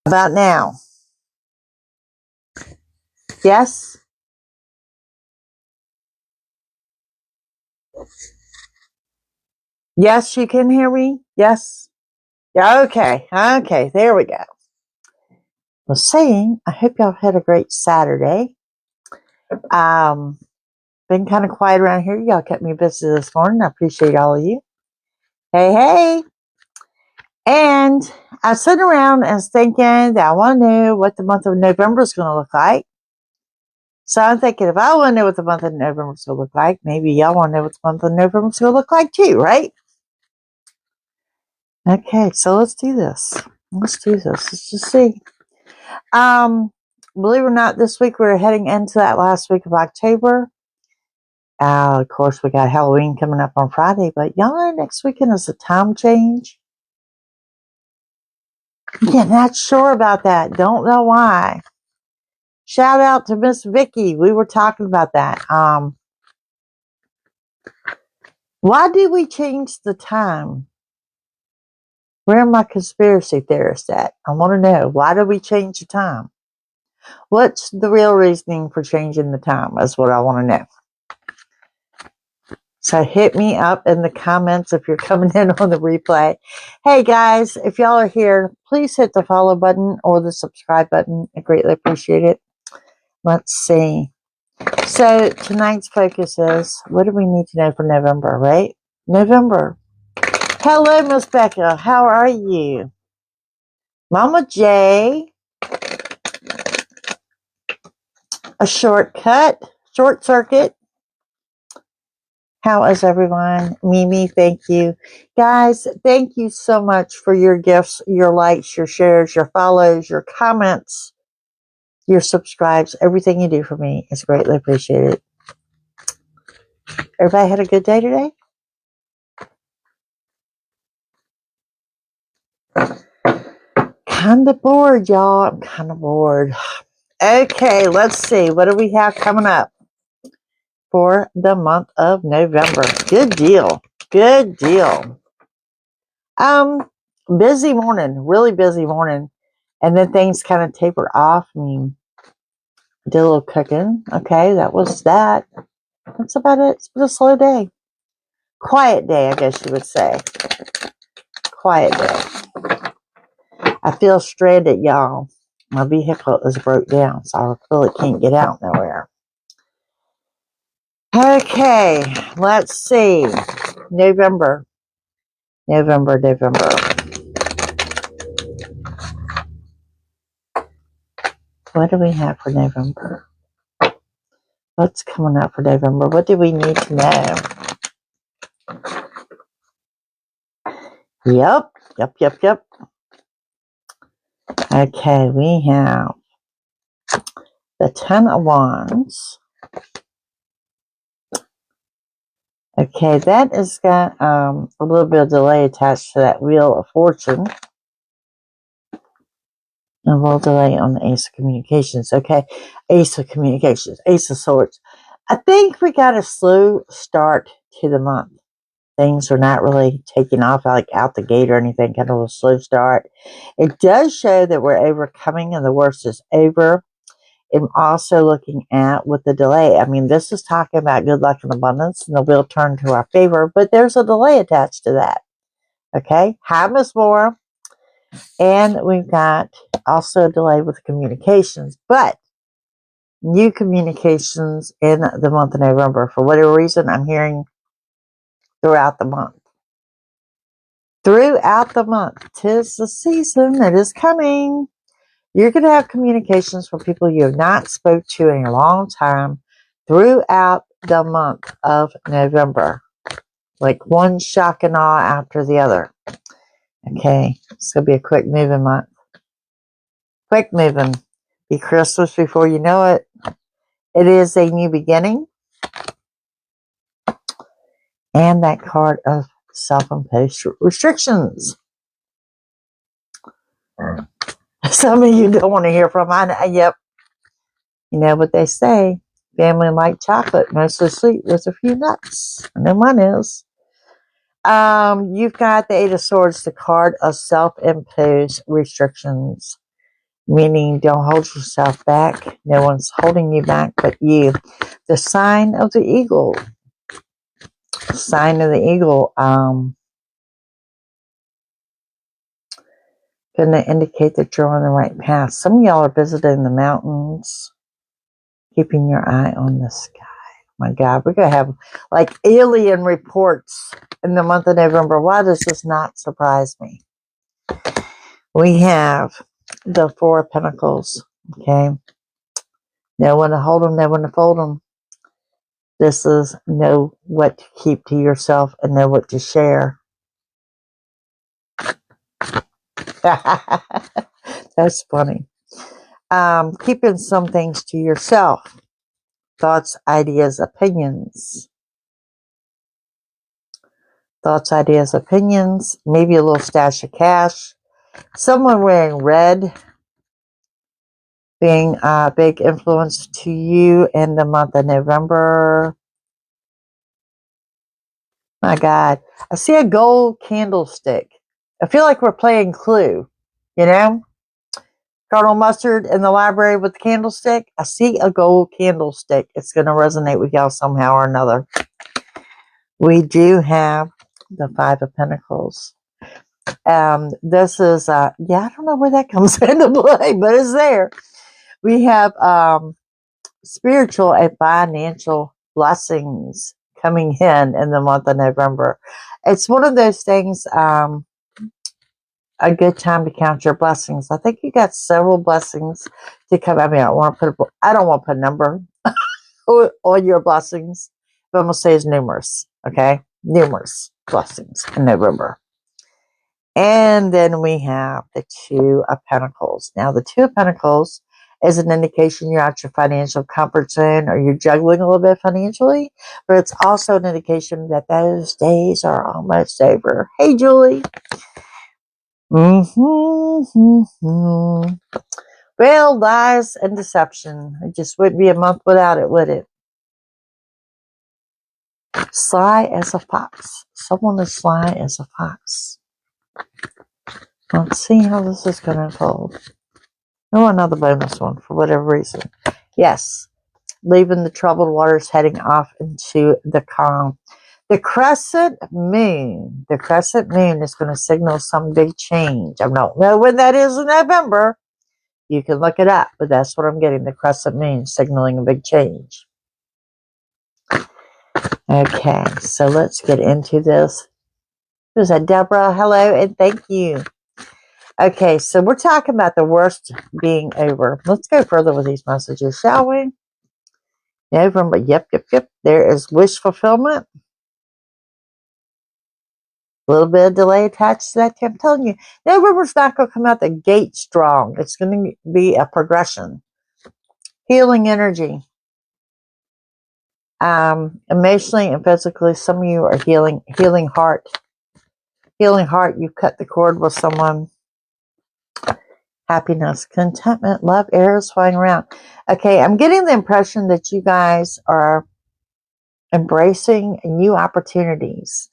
About now. Yes? Yes, you can hear me? Yes? Yeah, okay. Okay, there we go. Well, saying, I hope y'all had a great Saturday. Been kind of quiet around here. Y'all kept me busy this morning. I appreciate all of you. Hey, hey. And I was sitting around and was thinking that I want to know what the month of November is going to look like. So I'm thinking if I want to know what the month of November is going to look like, maybe y'all want to know what the month of November is going to look like too, right? Okay, so let's do this. Let's just see. Believe it or not, this week we're heading into that last week of October. Of course, we got Halloween coming up on Friday, but y'all know next weekend is a time change. Yeah, not sure about that. Don't know why. Shout out to Miss Vicky. We were talking about that. Why do we change the time? Where are my conspiracy theorists at? I want to know. Why do we change the time? What's the real reasoning for changing the time? That's what I want to know. So hit me up in the comments if you're coming in on the replay. Hey guys, if y'all are here, please hit the follow button or the subscribe button. I greatly appreciate it. Let's see. So tonight's focus is, what do we need to know for November, right? November. Hello, Miss Becca. How are you? Mama J. A short circuit. How is everyone? Mimi, thank you. Guys, thank you so much for your gifts, your likes, your shares, your follows, your comments, your subscribes. Everything you do for me is greatly appreciated. Everybody had a good day today? Kind of bored, y'all. I'm kind of bored. Okay, let's see. What do we have coming up for the month of November? Good deal. Good deal. Busy morning. Really busy morning. And then things kind of taper off. I mean, did a little cooking. Okay, that was that. That's about it. It's been a slow day. Quiet day, I guess you would say. Quiet day. I feel stranded, y'all. My vehicle is broke down, so I really can't get out nowhere. Okay, let's see. November. What do we have for November? What's coming up for November? What do we need to know? Yep. Okay, we have the 10 of Wands. Okay, that has got a little bit of delay attached to that Wheel of Fortune. A little delay on the Ace of Communications. Okay, Ace of Communications, Ace of Swords. I think we got a slow start to the month. Things are not really taking off like out the gate or anything, kind of a slow start. It does show that we're overcoming and the worst is over. I'm also looking at with the delay. I mean, this is talking about good luck and abundance and the wheel turn to our favor, but there's a delay attached to that. Okay, hi, Miss Moore. And we've got also a delay with communications, but new communications in the month of November. For whatever reason, I'm hearing throughout the month. Throughout the month. 'Tis the season that is coming. You're going to have communications from people you have not spoke to in a long time throughout the month of November. Like one shock and awe after the other. Okay, it's going to be a quick moving month. Quick moving. Be Christmas before you know it. It is a new beginning. And that card of self-imposed restrictions. Some of you don't want to hear from. Yep. You know what they say. Family like chocolate, mostly sweet with a few nuts. I know mine is. You've got the Eight of Swords, the card of self-imposed restrictions. meaning don't hold yourself back. No one's holding you back but you. The sign of the eagle. Sign of the eagle. Going to indicate that you're on the right path. Some of y'all are visiting the mountains, keeping your eye on the sky. My God, we're going to have like alien reports in the month of November. Why does this not surprise me? We have the Four of Pentacles. Okay. Know when to hold them, know when to fold them. This is know what to keep to yourself and know what to share. That's funny. Keeping some things to yourself. Thoughts, ideas, opinions. Thoughts, ideas, opinions. Maybe a little stash of cash. Someone wearing red being a big influence to you in the month of November. My God. I see a gold candlestick. I feel like we're playing Clue, you know? Colonel Mustard in the library with the candlestick. I see a gold candlestick. It's going to resonate with y'all somehow or another. We do have the Five of Pentacles. This is, I don't know where that comes into play, but it's there. We have spiritual and financial blessings coming in the month of November. It's one of those things, a good time to count your blessings. I think you got several blessings to come. I mean, I don't want to put a number on your blessings, but I'm going to say it's numerous. Okay. Numerous blessings in November. And then we have the Two of Pentacles. Now, the Two of Pentacles is an indication you're out your financial comfort zone or you're juggling a little bit financially, but it's also an indication that those days are almost over. Hey, Julie. Well, lies and deception. It just wouldn't be a month without it, would it? Sly as a fox. Someone is sly as a fox. Let's see how this is going to unfold. Oh, another bonus one for whatever reason. Yes. Leaving the troubled waters, heading off into the calm. The crescent moon. The crescent moon is going to signal some big change. I don't know when that is in November. You can look it up, but that's what I'm getting. The crescent moon signaling a big change. Okay, so let's get into this. Who's that? Deborah, hello, and thank you. Okay, so we're talking about the worst being over. Let's go further with these messages, shall we? November, yep. There is wish fulfillment. A little bit of delay attached to that. I'm telling you, November's not going to come out the gate strong. It's going to be a progression. Healing energy. Emotionally and physically, some of you are healing heart. Healing heart, you cut the cord with someone. Happiness, contentment, love, arrows flying around. Okay, I'm getting the impression that you guys are embracing new opportunities.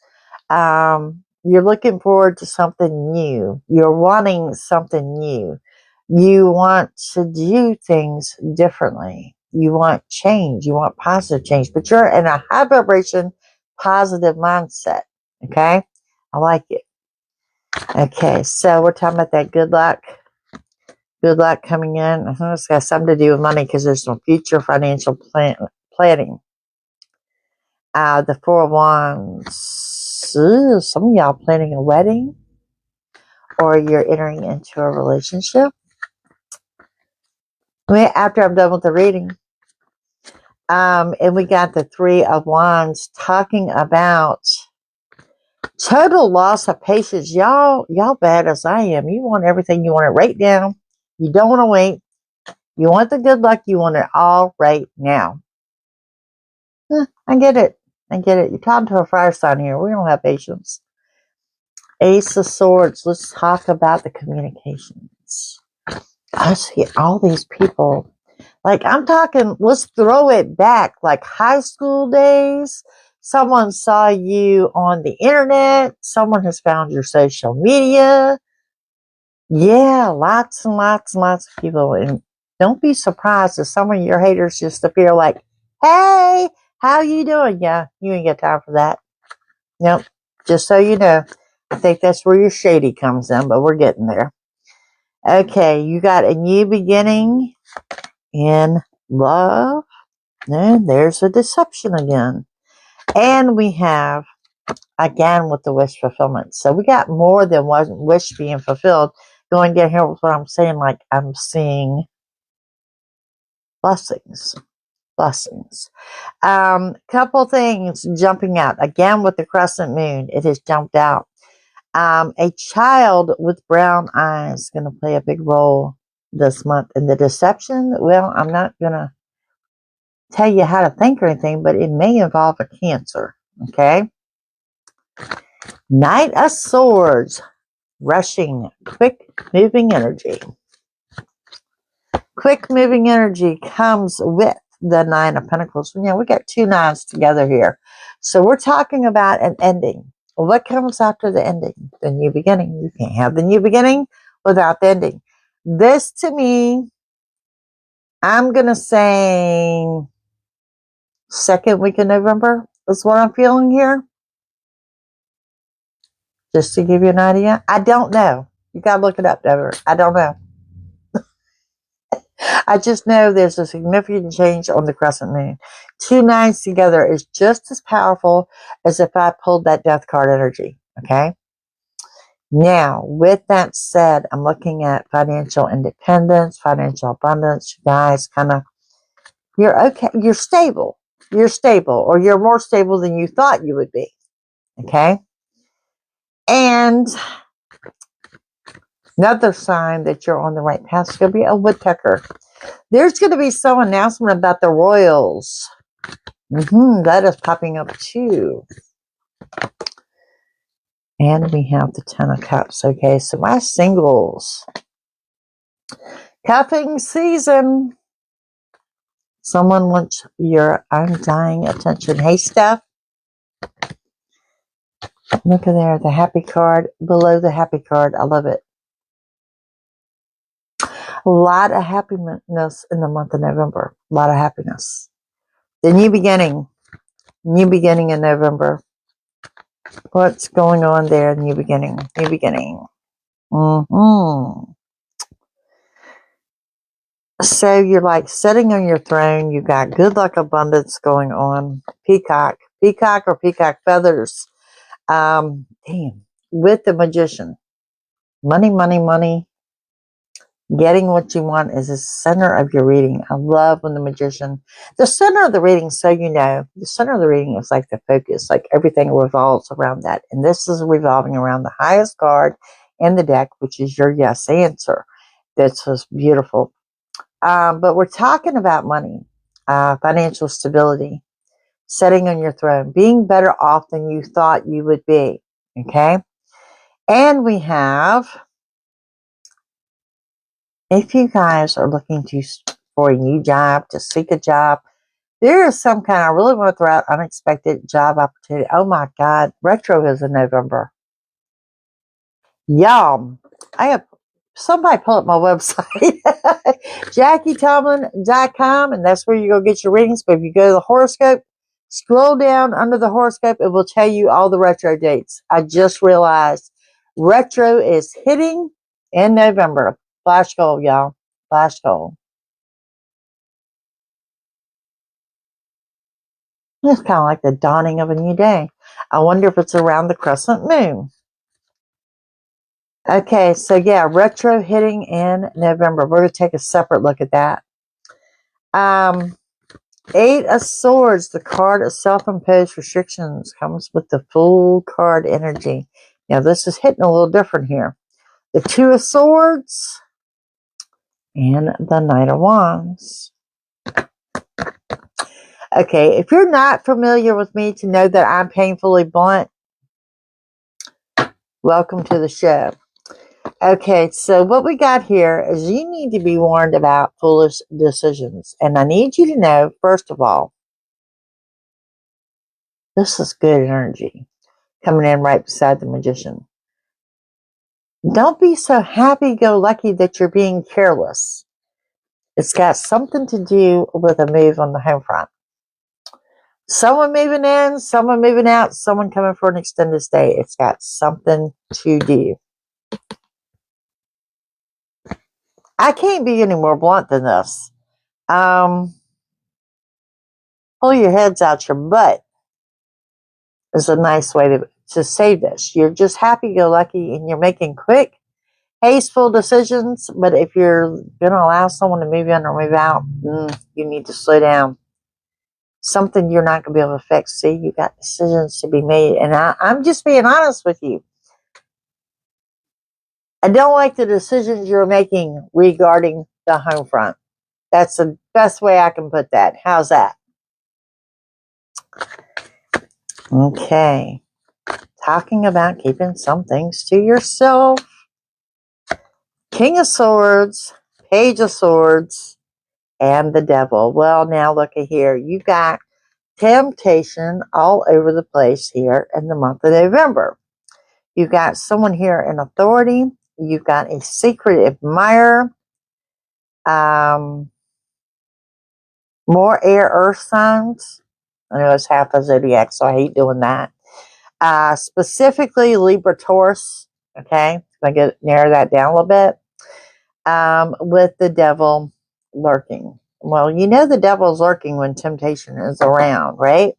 You're looking forward to something new. You're wanting something new. You want to do things differently. You want change. You want positive change. But you're in a high vibration, positive mindset. Okay? I like it. Okay, so we're talking about that good luck. Good luck coming in. It's got something to do with money because there's some future financial planning. The Four of Wands. Ooh, some of y'all planning a wedding or you're entering into a relationship. After I'm done with the reading. And we got the Three of Wands talking about total loss of patience. Y'all bad as I am. You want everything. You want it right now. You don't want to wait. You want the good luck. You want it all right now. I get it. You're talking to a fire sign here. We don't have patience. Ace of Swords. Let's talk about the communications. I see all these people. Like, I'm talking, let's throw it back. Like high school days. Someone saw you on the internet. Someone has found your social media. Yeah, lots and lots and lots of people. And don't be surprised if some of your haters just appear like, hey, how you doing? Yeah, you ain't got time for that. Nope. Just so you know, I think that's where your shady comes in, but we're getting there. Okay, you got a new beginning in love. And there's a deception again. And we have, again, with the wish fulfillment. So we got more than one wish being fulfilled. Going down here with what I'm saying, like I'm seeing blessings. Blessings. Couple things jumping out. Again, with the crescent moon, it has jumped out. A child with brown eyes is going to play a big role this month. And the deception, well, I'm not going to tell you how to think or anything, but it may involve a Cancer. Okay. Knight of Swords, rushing, quick moving energy. Quick moving energy comes with the Nine of Pentacles. You know, we got two nines together here. So we're talking about an ending. What comes after the ending? The new beginning. You can't have the new beginning without the ending. This to me, I'm going to say second week of November is what I'm feeling here. Just to give you an idea. I don't know. You got to look it up, Deborah. I don't know. I just know there's a significant change on the crescent moon. Two nines together is just as powerful as if I pulled that death card energy. Okay. Now, with that said, I'm looking at financial independence, financial abundance. You guys kind of, you're okay. You're stable. You're stable, or you're more stable than you thought you would be. Okay. And another sign that you're on the right path is going to be a woodpecker. There's going to be some announcement about the royals. That is popping up too. And we have the Ten of Cups. Okay, so my singles. Cuffing season. Someone wants your undying attention. Hey, Steph. Look at there, the happy card. Below the happy card. I love it. A lot of happiness in the month of November. A lot of happiness. The new beginning. New beginning in November. What's going on there? New beginning. New beginning. So you're like sitting on your throne. You got good luck, abundance going on. Peacock or peacock feathers. Damn. With the magician. Money, money, money. Getting what you want is the center of your reading. I love when the magician, the center of the reading, so you know, the center of the reading is like the focus, like everything revolves around that. And this is revolving around the highest card in the deck, which is your yes answer. This was beautiful. But we're talking about money, financial stability, sitting on your throne, being better off than you thought you would be. Okay. And we have, if you guys are looking for a new job, to seek a job, there is some kind, I really want to throw out unexpected job opportunity. Oh my God, retro is in November. Y'all, I have somebody pull up my website, JackieTomlin.com, and that's where you go get your readings. But if you go to the horoscope, scroll down under the horoscope, it will tell you all the retro dates. I just realized retro is hitting in November. Flash gold, y'all. Flash gold. It's kind of like the dawning of a new day. I wonder if it's around the crescent moon. Okay, so yeah, retro hitting in November. We're going to take a separate look at that. Eight of Swords, the card of self-imposed restrictions, comes with the full card energy. Now, this is hitting a little different here. The Two of Swords and the Knight of Wands. Okay, if you're not familiar with me to know that I'm painfully blunt, welcome to the show. Okay, so what we got here is you need to be warned about foolish decisions. And I need you to know, first of all, this is good energy coming in right beside the magician. Don't be so happy-go-lucky that you're being careless. It's got something to do with a move on the home front. Someone moving in, someone moving out, someone coming for an extended stay. It's got something to do. I can't be any more blunt than this. Pull your heads out your butt is a nice way to say this. You're just happy-go-lucky and you're making quick, hasteful decisions. But if you're going to allow someone to move in or move out, you need to slow down. Something you're not going to be able to fix. See, you got decisions to be made. And I'm just being honest with you. I don't like the decisions you're making regarding the home front. That's the best way I can put that. How's that? Okay. Talking about keeping some things to yourself. King of Swords, Page of Swords, and the Devil. Well, now look at here. You got temptation all over the place here in the month of November. You've got someone here in authority. You've got a secret admirer. More air earth signs. I know it's half a zodiac, so I hate doing that. Specifically Libra Taurus. Okay, I get narrow that down a little bit. With the devil lurking. Well, you know the devil's lurking when temptation is around, right?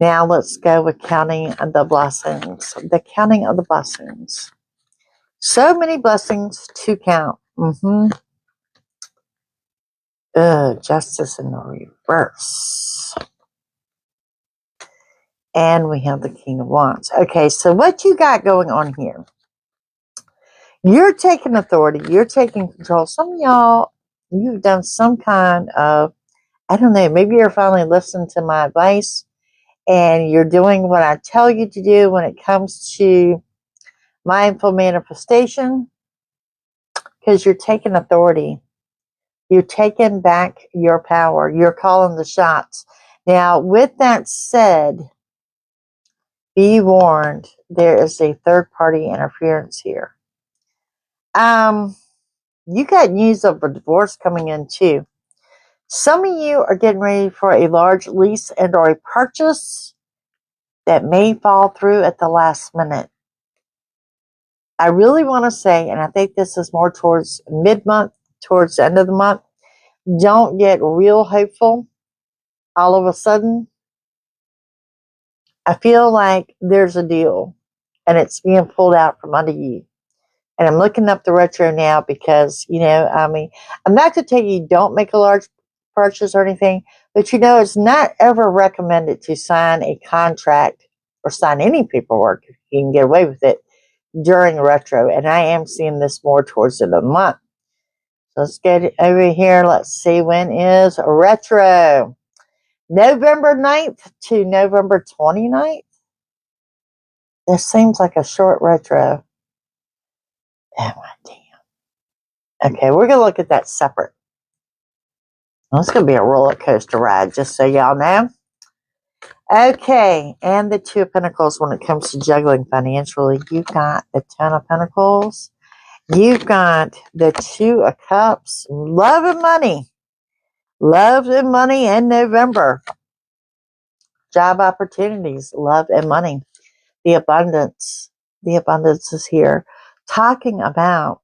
Now let's go with counting the blessings. The counting of the blessings. So many blessings to count. Justice in the reverse. And we have the King of Wands. Okay, so what you got going on here? You're taking authority. You're taking control. Some of y'all, you've done some kind of, I don't know, maybe you're finally listening to my advice and you're doing what I tell you to do when it comes to mindful manifestation, because you're taking authority. You're taking back your power. You're calling the shots. Now, with that said, be warned, there is a third-party interference here. You got news of a divorce coming in too. Some of you are getting ready for a large lease and or a purchase that may fall through at the last minute. I really want to say, and I think this is more towards mid-month, towards the end of the month, don't get real hopeful all of a sudden. I feel like there's a deal and it's being pulled out from under you. And I'm looking up the retro now because, I'm not going to tell you don't make a large purchase or anything, but it's not ever recommended to sign a contract or sign any paperwork if you can get away with it during retro. And I am seeing this more towards the end of the month. So let's get it over here. Let's see, when is retro? November 9th to November 29th. This seems like a short retro. Oh my damn. Okay, we're going to look at that separate. Well, it's going to be a roller coaster ride, just so y'all know. Okay, and the Two of Pentacles when it comes to juggling financially. You've got the Ten of Pentacles. You've got the Two of Cups. Love and money. Love and money in November. Job opportunities. Love and money. The abundance. The abundance is here. Talking about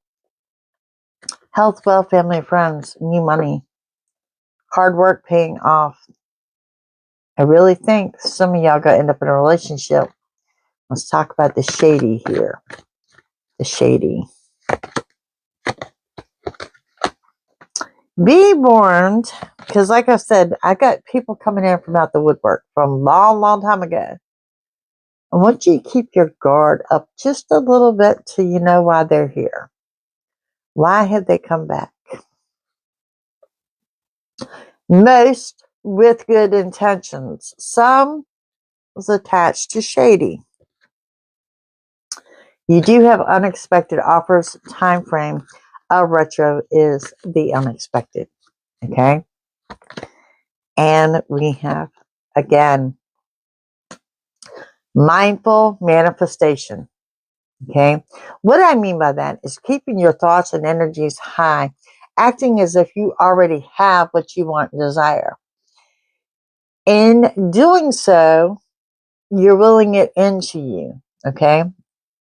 health, wealth, family, friends, new money. Hard work paying off. I really think some of y'all going to end up in a relationship. Let's talk about the shady here. The shady. Be warned, because like I said, I got people coming in from out the woodwork from a long, long time ago. I want you to keep your guard up just a little bit till you know why they're here. Why have they come back? Most with good intentions. Some is attached to shady. You do have unexpected offers. Time frame of retro is the unexpected. Okay? And we have, again, mindful manifestation. Okay. What I mean by that is keeping your thoughts and energies high, acting as if you already have what you want and desire. In doing so, you're willing it into you. Okay.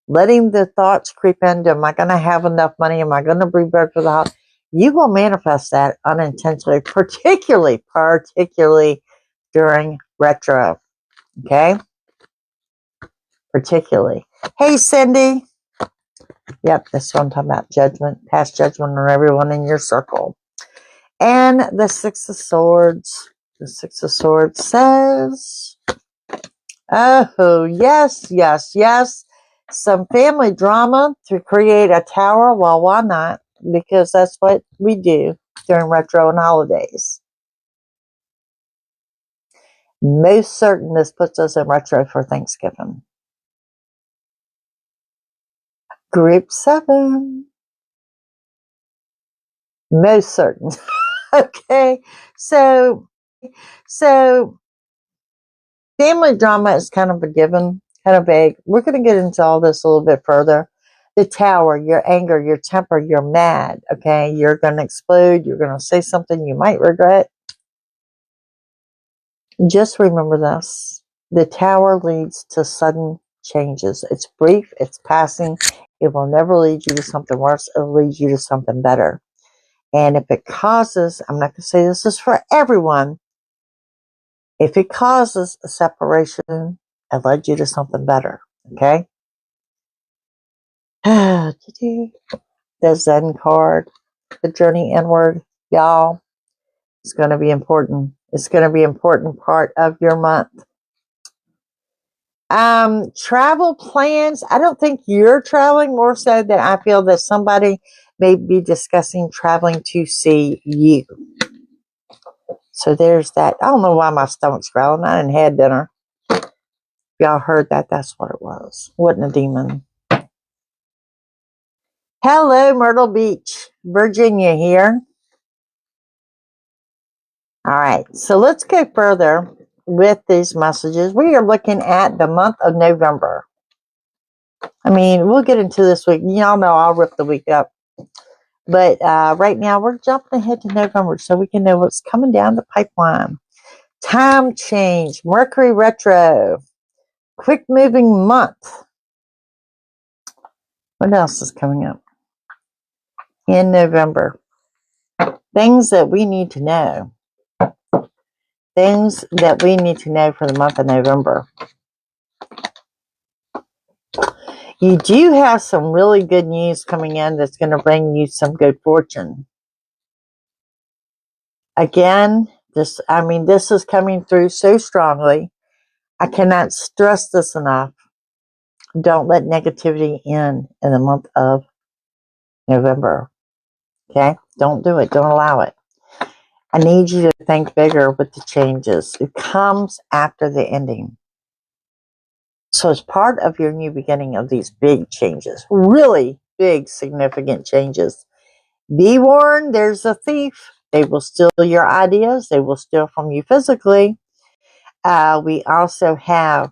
Letting the thoughts creep into, am I going to have enough money? Am I going to be broke for the house? You will manifest that unintentionally, particularly during retro. Okay. Particularly. Hey, Cindy. Yep, that's what I'm talking about. Judgment, past judgment on everyone in your circle. And the Six of Swords. The Six of Swords says, oh, yes, yes, yes. Some family drama to create a tower. Well, why not? Because that's what we do during retro and holidays. Most certain this puts us in retro for Thanksgiving. Group 7. Most certain. Okay. So family drama is kind of a given, kind of vague. We're going to get into all this a little bit further. The tower, your anger, your temper, you're mad. Okay. You're going to explode. You're going to say something you might regret. Just remember this. The tower leads to sudden changes. It's brief. It's passing. It will never lead you to something worse. It'll lead you to something better. And if it causes, I'm not going to say this is for everyone. If it causes a separation, it led you to something better. Okay? The Zen card, the journey inward, y'all, it's going to be important. It's going to be an important part of your month. Travel plans. I don't think you're traveling, more so that I feel that somebody may be discussing traveling to see you. So there's that. I don't know why my stomach's growling. I didn't have dinner. Y'all heard that? That's what it was. Wasn't a demon. Hello, Myrtle Beach, Virginia here. All right, so let's go further with these messages. We are looking at the month of November. I mean, we'll get into this week. Y'all know I'll rip the week up. But right now, we're jumping ahead to November so we can know what's coming down the pipeline. Time change, Mercury retro, quick moving month. What else is coming up in November? Things that we need to know. Things that we need to know for the month of November. You do have some really good news coming in that's going to bring you some good fortune. Again, this is coming through so strongly. I cannot stress this enough. Don't let negativity in the month of November. Okay? Don't do it. Don't allow it. I need you to think bigger with the changes. It comes after the ending. So it's part of your new beginning of these big changes. Really big, significant changes. Be warned, there's a thief. They will steal your ideas. They will steal from you physically. We also have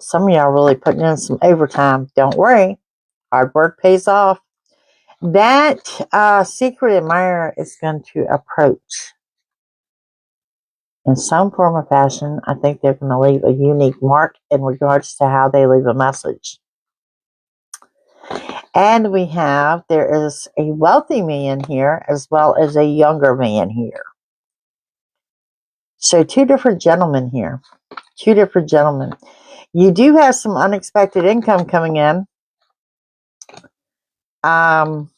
some of y'all really putting in some overtime. Don't worry. Hard work pays off. That secret admirer is going to approach in some form or fashion. I think they're going to leave a unique mark in regards to how they leave a message. And we have, there is a wealthy man here as well as a younger man here. So two different gentlemen here. Two different gentlemen. You do have some unexpected income coming in. I'm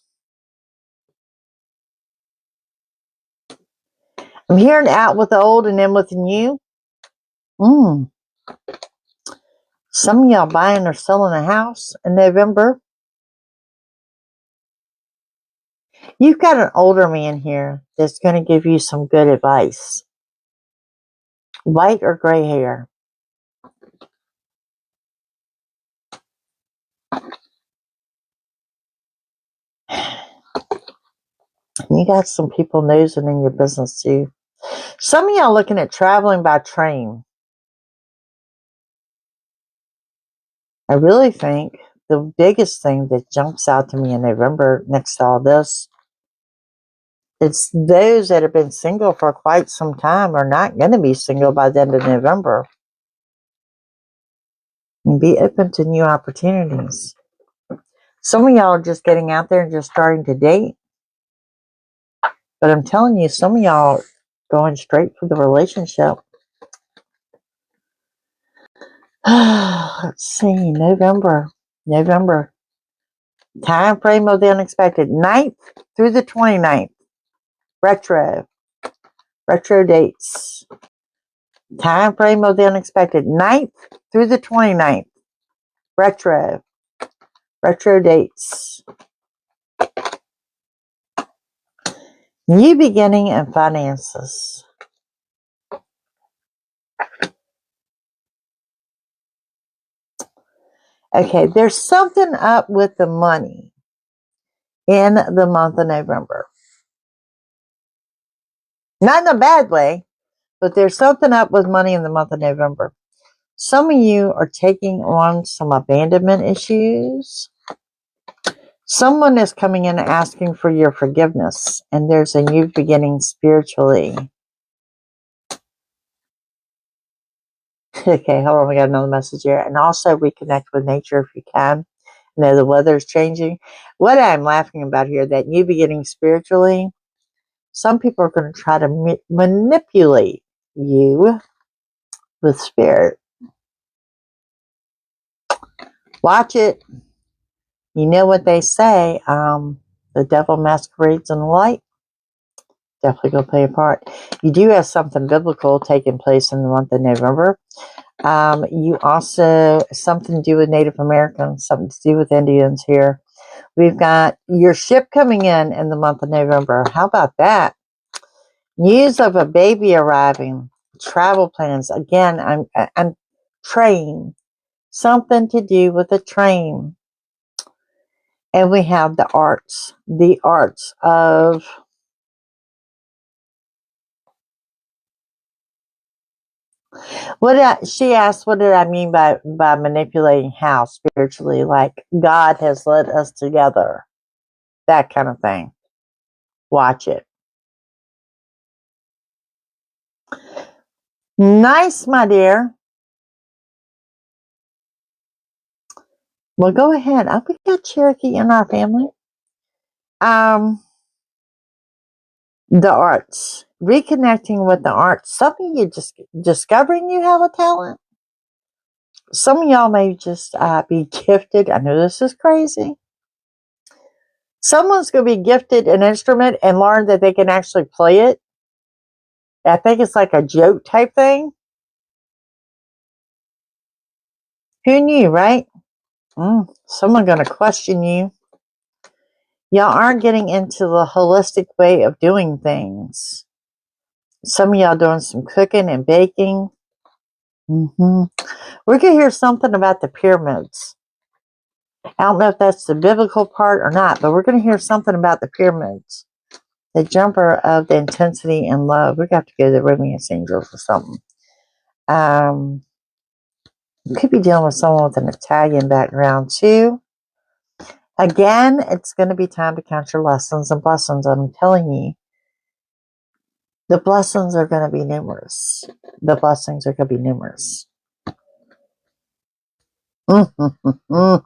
hearing out with the old and in with the new. Some of y'all buying or selling a house in November. You've got an older man here that's going to give you some good advice. White or gray hair. You got some people nosing in your business too. Some of y'all looking at traveling by train. I really think the biggest thing that jumps out to me in November next to all this, it's those that have been single for quite some time are not going to be single by the end of November. And be open to new opportunities. Some of y'all are just getting out there and just starting to date. But I'm telling you, some of y'all going straight for the relationship. Let's see, November. Time frame of the unexpected. 9th through the 29th. Retro dates. Time frame of the unexpected. 9th through the 29th. Retro dates. New beginning and finances. Okay, there's something up with the money in the month of November. Not in a bad way, but there's something up with money in the month of November. Some of you are taking on some abandonment issues. Someone is coming in asking for your forgiveness, and there's a new beginning spiritually. Okay, hold on, we got another message here. And also reconnect with nature if you can. You know, the weather's changing. What I'm laughing about here, that new beginning spiritually, some people are going to try to manipulate you with spirit. Watch it. You know what they say, the devil masquerades in the light. Definitely going to play a part. You do have something biblical taking place in the month of November. You also, something to do with Native Americans, something to do with Indians here. We've got your ship coming in the month of November. How about that? News of a baby arriving. Travel plans. Again, I'm train. Something to do with a train. And we have the arts. The arts of... She asked, what did I mean by manipulating how spiritually? Like, God has led us together. That kind of thing. Watch it. Nice, my dear. Well, go ahead. We got Cherokee in our family. The arts. Reconnecting with the arts. Some of you just discovering you have a talent. Some of y'all may just be gifted. I know this is crazy. Someone's going to be gifted an instrument and learn that they can actually play it. I think it's like a joke type thing. Who knew, right? Someone going to question you. Y'all aren't getting into the holistic way of doing things. Some of y'all doing some cooking and baking. We're going to hear something about the pyramids. I don't know if that's the biblical part or not, but we're going to hear something about the pyramids. The jumper of the intensity and love. We got to go to the romance angels or something. Could be dealing with someone with an Italian background too. Again, it's going to be time to count your lessons and blessings. I'm telling you, the blessings are going to be numerous. The blessings are going to be numerous. The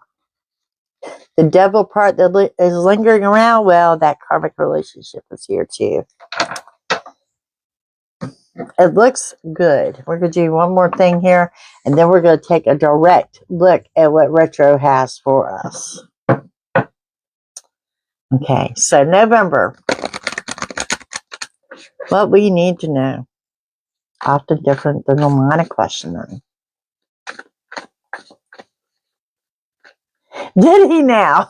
devil part that is lingering around, well, that karmic relationship is here too. It looks good. We're going to do one more thing here, and then we're going to take a direct look at what retro has for us. Okay, so November. What we need to know. Often different than the line of questioning. Did he now?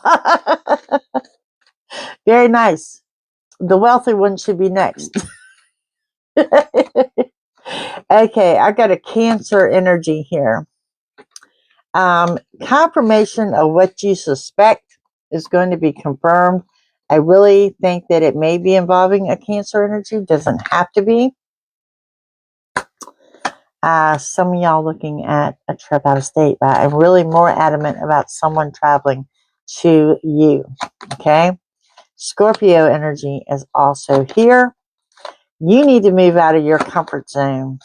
Very nice. The wealthy one should be next. Okay, I got a Cancer energy here. Confirmation of what you suspect is going to be confirmed. I really think that it may be involving a Cancer energy. Doesn't have to be. Some of y'all looking at a trip out of state, but I'm really more adamant about someone traveling to you. Okay. Scorpio energy is also here. You need to move out of your comfort zone.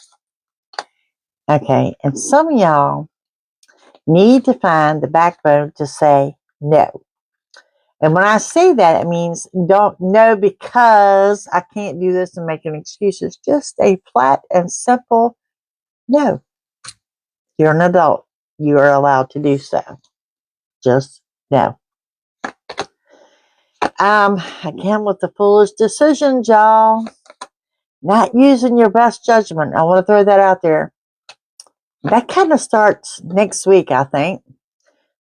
Okay. And some of y'all need to find the backbone to say no. And when I say that, it means don't know because I can't do this and making excuses. Just a flat and simple no. You're an adult. You are allowed to do so. Just no. Again, with the foolish decisions, y'all. Not using your best judgment. I want to throw that out there. That kind of starts next week, I think.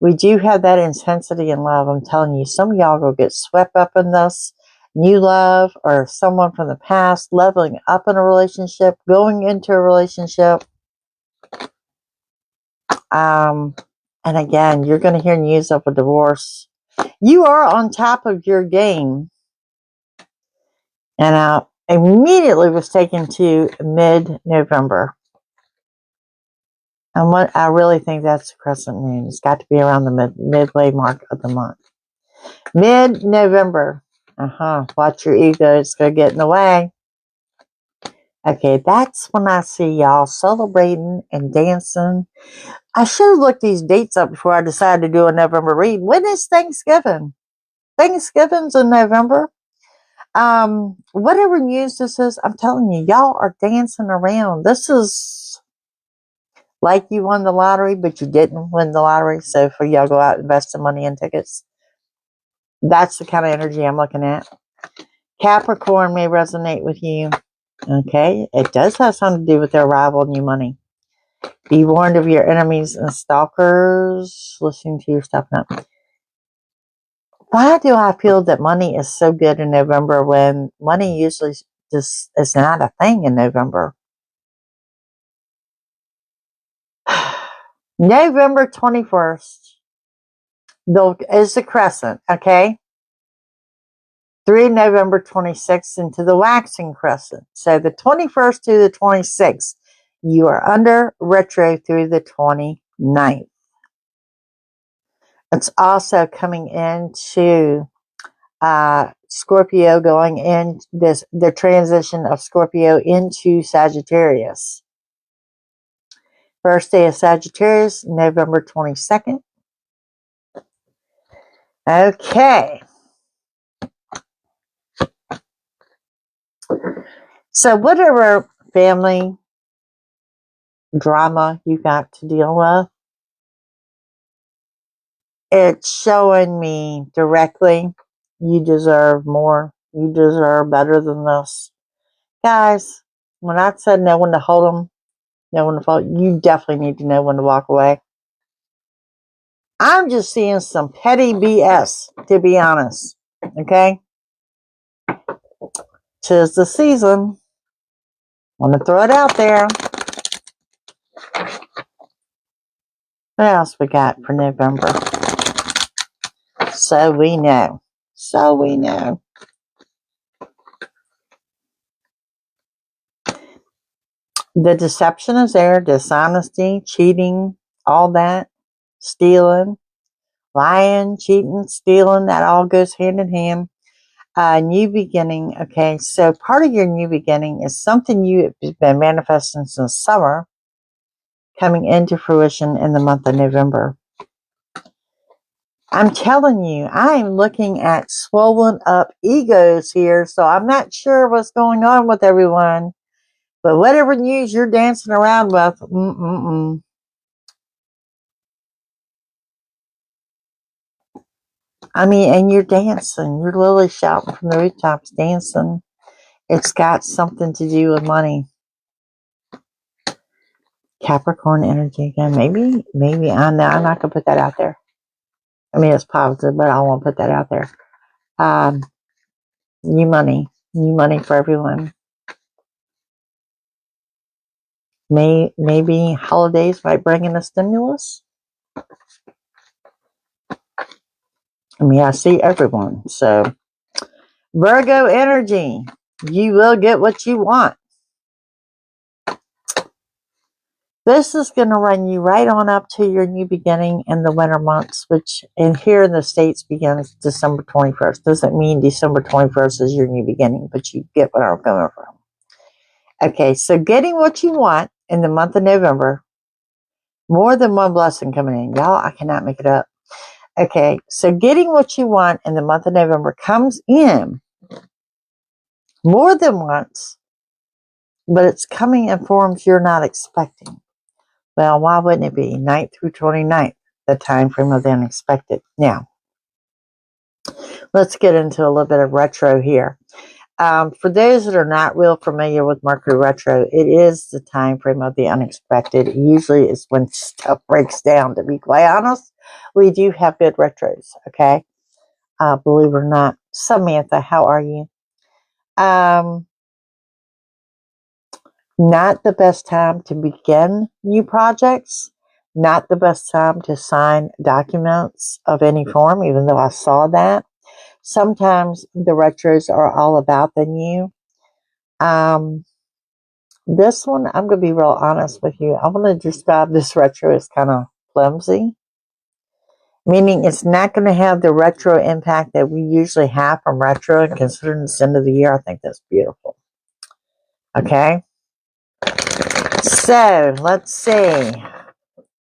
We do have that intensity in love. I'm telling you, some of y'all will get swept up in this new love or someone from the past, leveling up in a relationship, going into a relationship. And again, you're going to hear news of a divorce. You are on top of your game. And I immediately was taken to mid-November. And what I really think that's the crescent moon. It's got to be around the midway mark of the month. Mid-November. Watch your ego. It's going to get in the way. Okay, that's when I see y'all celebrating and dancing. I should have looked these dates up before I decided to do a November read. When is Thanksgiving? Thanksgiving's in November. Whatever news this is, I'm telling you, y'all are dancing around. This is like you won the lottery, but you didn't win the lottery. So for y'all go out and invest some money in tickets. That's the kind of energy I'm looking at. Capricorn may resonate with you. Okay, it does have something to do with their rival new money. Be warned of your enemies and stalkers. Listening to your stuff now. Why do I feel that money is so good in November when money usually just is not a thing in November? November 21st is the crescent, okay? Through November 26th into the waxing crescent. So the 21st to the 26th, you are under retro through the 29th. It's also coming into Scorpio, going in the transition of Scorpio into Sagittarius. First day of Sagittarius, November 22nd. Okay. So whatever family drama you got to deal with, it's showing me directly you deserve more. You deserve better than this. Guys, when I said know when to hold them, know when to fall, you definitely need to know when to walk away. I'm just seeing some petty BS, to be honest. Okay? 'Tis the season. Want to throw it out there. What else we got for November? So we know. So we know. The deception is there. Dishonesty, cheating, all that. Stealing, lying, cheating, stealing. That all goes hand in hand. New beginning. Okay, so part of your new beginning is something you have been manifesting since summer, coming into fruition in the month of November. I'm telling you, I am looking at swollen up egos here, so I'm not sure what's going on with everyone. But whatever news you're dancing around with, I mean, and you're dancing. You're literally shouting from the rooftops, dancing. It's got something to do with money. Capricorn energy again. Maybe I know I'm not gonna put that out there. I mean, it's positive, but I won't put that out there. New money for everyone. Maybe holidays might bring in a stimulus. I mean, I see everyone. So, Virgo energy, you will get what you want. This is going to run you right on up to your new beginning in the winter months, which and here in the States begins December 21st. Doesn't mean December 21st is your new beginning, but you get where I'm coming from. Okay, so getting what you want in the month of November, more than one blessing coming in. Y'all, I cannot make it up. Okay, so getting what you want in the month of November comes in more than once, but it's coming in forms you're not expecting. Well, why wouldn't it be? 9th through 29th, the time frame of the unexpected. Now, let's get into a little bit of retro here. For those that are not real familiar with Mercury retro, it is the time frame of the unexpected. It usually is when stuff breaks down, to be quite honest. We do have good retros, okay? Believe it or not. Samantha, how are you? Not the best time to begin new projects. Not the best time to sign documents of any form, even though I saw that. Sometimes the retros are all about the new. This one, I'm going to be real honest with you. I'm going to describe this retro as kind of flimsy, meaning it's not going to have the retro impact that we usually have from retro, and considering it's the end of the year, I think that's beautiful. Okay? So, let's see.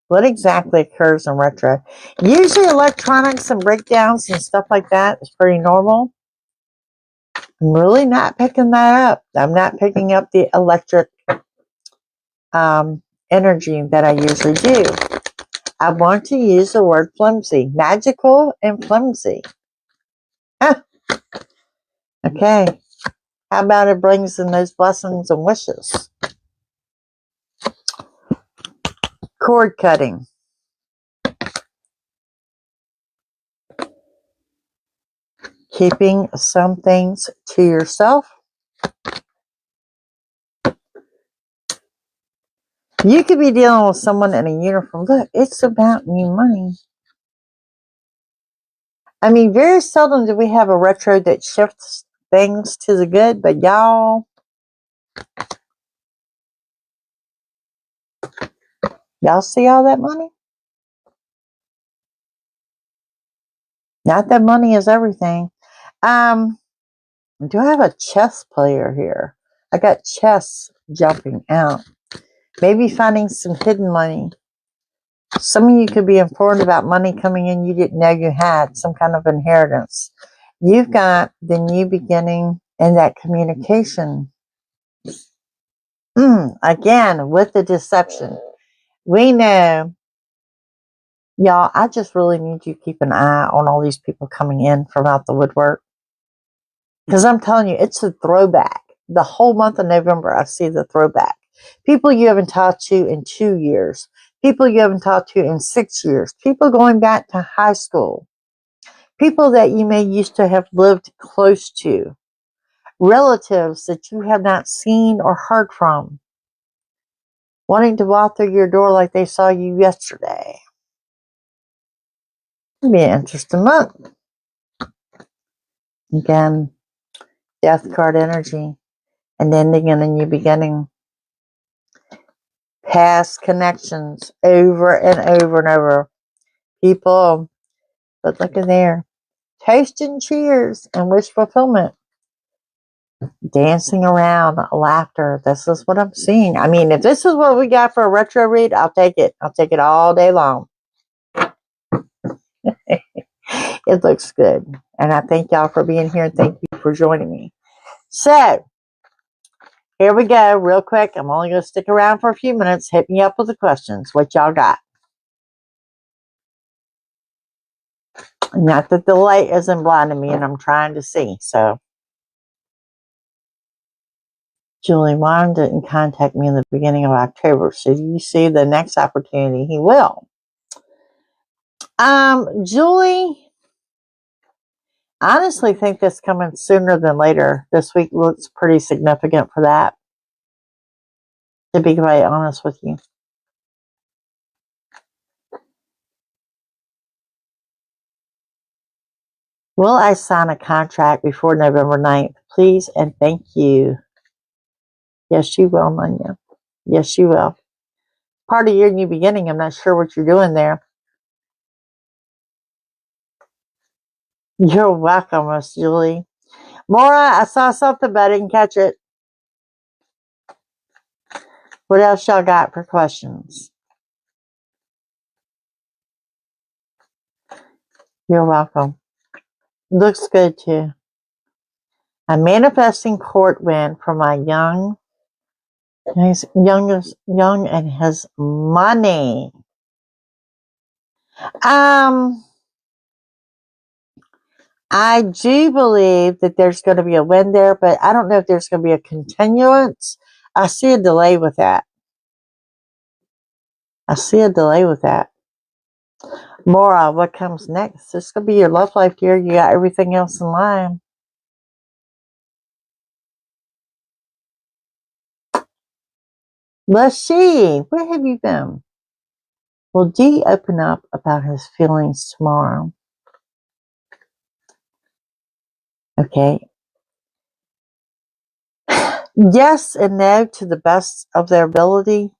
What exactly occurs in retro? Usually electronics and breakdowns and stuff like that is pretty normal. I'm really not picking that up. I'm not picking up the electric energy that I usually do. I want to use the word flimsy. Magical and flimsy. Okay. How about it brings in those blessings and wishes? Cord cutting. Keeping some things to yourself. You could be dealing with someone in a uniform. Look, it's about new money. I mean, very seldom do we have a retro that shifts things to the good, but y'all see all that money? Not that money is everything. Do I have a chess player here? I got chess jumping out. Maybe finding some hidden money. Some of you could be informed about money coming in you didn't know you had, some kind of inheritance. You've got the new beginning and that communication. Again, with the deception. We know, y'all, I just really need you to keep an eye on all these people coming in from out the woodwork. Because I'm telling you, it's a throwback. The whole month of November, I see the throwback. People you haven't talked to in 2 years. People you haven't talked to in 6 years. People going back to high school. People that you may used to have lived close to. Relatives that you have not seen or heard from. Wanting to walk through your door like they saw you yesterday. It'll be an interesting month. Again, death card energy. And ending in a new beginning. Past connections over and over and over. People, but look at there. Toast and cheers and wish fulfillment. Dancing around, laughter. This is what I'm seeing. I mean, if this is what we got for a retro read, I'll take it. I'll take it all day long. It looks good. And I thank y'all for being here and thank you for joining me. So, here we go, real quick. I'm only going to stick around for a few minutes. Hit me up with the questions. What y'all got? Not that the light isn't blinding me and I'm trying to see. So, Julie Warren didn't contact me in the beginning of October. So, do you see the next opportunity? He will. Julie, I honestly think that's coming sooner than later. This week looks pretty significant for that. To be quite honest with you. Will I sign a contract before November 9th? Please and thank you. Yes, you will, Munya. Yes, you will. part of your new beginning. I'm not sure what you're doing there. You're welcome, Miss Julie. Maura, I saw something, but I didn't catch it. What else y'all got for questions? You're welcome. Looks good, too. I'm manifesting court win for my young and his money. I do believe that there's going to be a win there, but I don't know if there's going to be a continuance. I see a delay with that. Maura, what comes next? This could be your love life, dear. You got everything else in line. Let's see. Where have you been? Will D open up about his feelings tomorrow? Okay. Yes and no to the best of their ability.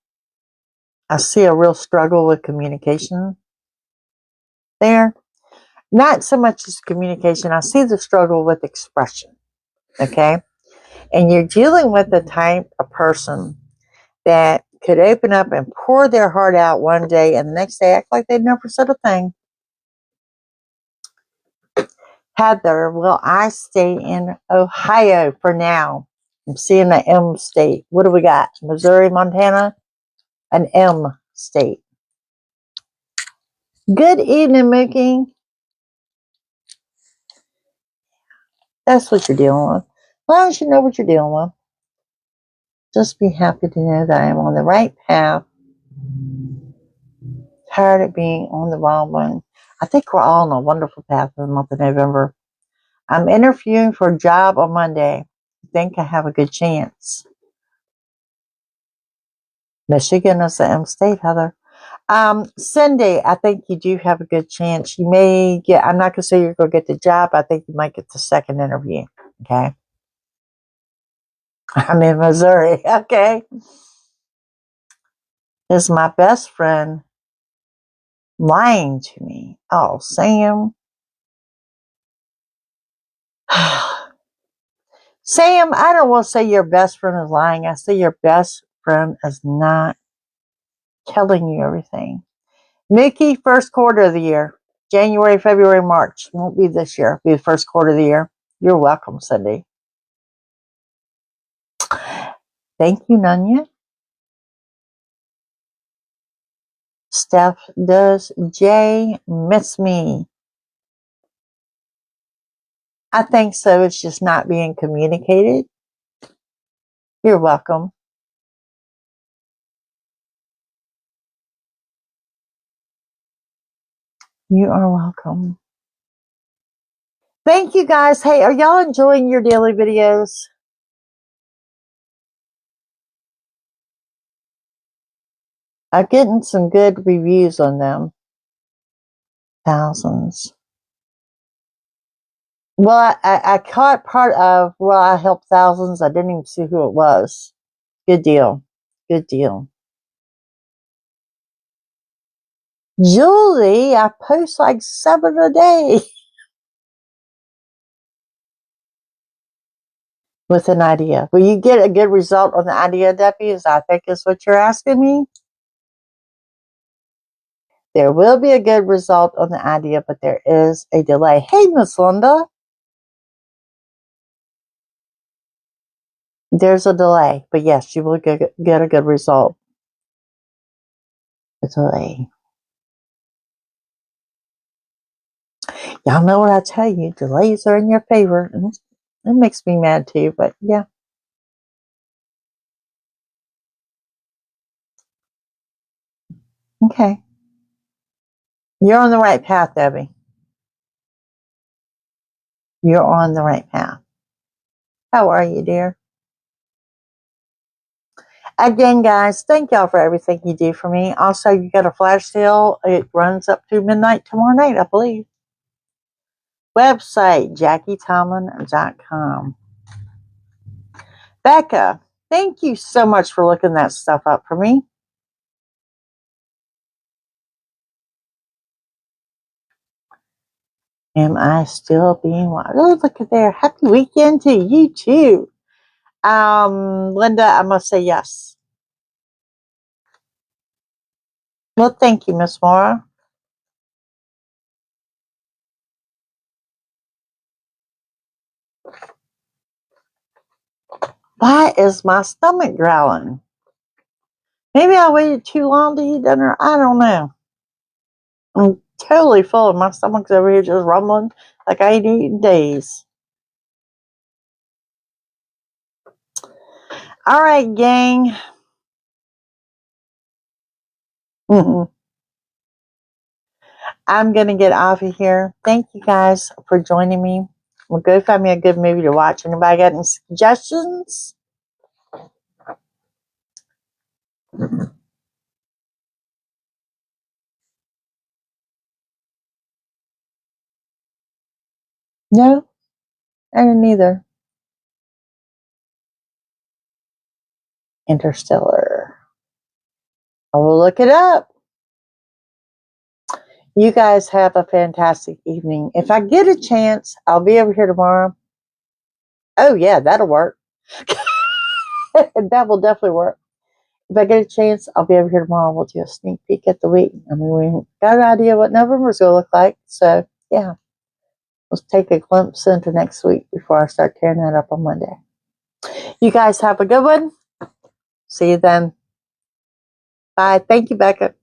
I see a real struggle with communication there. Not so much as communication. I see the struggle with expression. Okay. And you're dealing with the type of person that could open up and pour their heart out one day and the next day act like they'd never said a thing. Heather, will I stay in Ohio for now? I'm seeing the M state. What do we got? Missouri, Montana? An M state. Good evening, Mookie. That's what you're dealing with. As long as you know what you're dealing with, just be happy to know that I am on the right path. Tired of being on the wrong one. I think we're all on a wonderful path in the month of November. I'm interviewing for a job on Monday. I think I have a good chance. Michigan is the M state, Heather. Cindy, I think you do have a good chance. You may get, I'm not going to say you're going to get the job. I think you might get the second interview. Okay. I'm in Missouri. Okay. Is my best friend lying to me? Oh, Sam. Sam, I don't want to say your best friend is lying. I say your best friend is not telling you everything. Mickey, first quarter of the year. January, February, March. Won't be this year. Be the first quarter of the year. You're welcome, Cindy. Thank you, Nanya. Steph, does Jay miss me? I think so. It's just not being communicated. You're welcome. You are welcome. Thank you, guys. Hey, are y'all enjoying your daily videos? I'm getting some good reviews on them. Thousands. Well, I caught part of, well, I helped thousands. I didn't even see who it was. Good deal. Good deal. Julie, I post like 7 a day. With an idea. Will you get a good result on the idea, Debbie? I think is what you're asking me. There will be a good result on the idea, but there is a delay. Hey, Miss Linda. There's a delay, but yes, you will get a good result. A delay. Y'all know what I tell you. Delays are in your favor. And it makes me mad too, but yeah. Okay. You're on the right path, Debbie. You're on the right path. How are you, dear? Again, guys, thank y'all for everything you do for me. Also, you got a flash sale. It runs up to midnight tomorrow night, I believe. Website, JackieTomlin.com. Becca, thank you so much for looking that stuff up for me. Am I still being watched? Oh, look at there. Happy weekend to you too. Linda, I must say yes. Well, thank you, Miss Mora. Why is my stomach growling? Maybe I waited too long to eat dinner. I don't know. I'm totally full. My stomach's over here just rumbling like I ain't eaten days. All right, gang. I'm going to get off of here. Thank you guys for joining me. Well, go find me a good movie to watch. Anybody got any suggestions? No, I didn't either. Interstellar. I will look it up. You guys have a fantastic evening. If I get a chance, I'll be over here tomorrow. Oh, yeah, that'll work. That will definitely work. If I get a chance, I'll be over here tomorrow. We'll do a sneak peek at the week. I mean, we got an idea what November's going to look like. So, yeah, let's take a glimpse into next week before I start tearing that up on Monday. You guys have a good one. See you then. Bye. Thank you, Becca.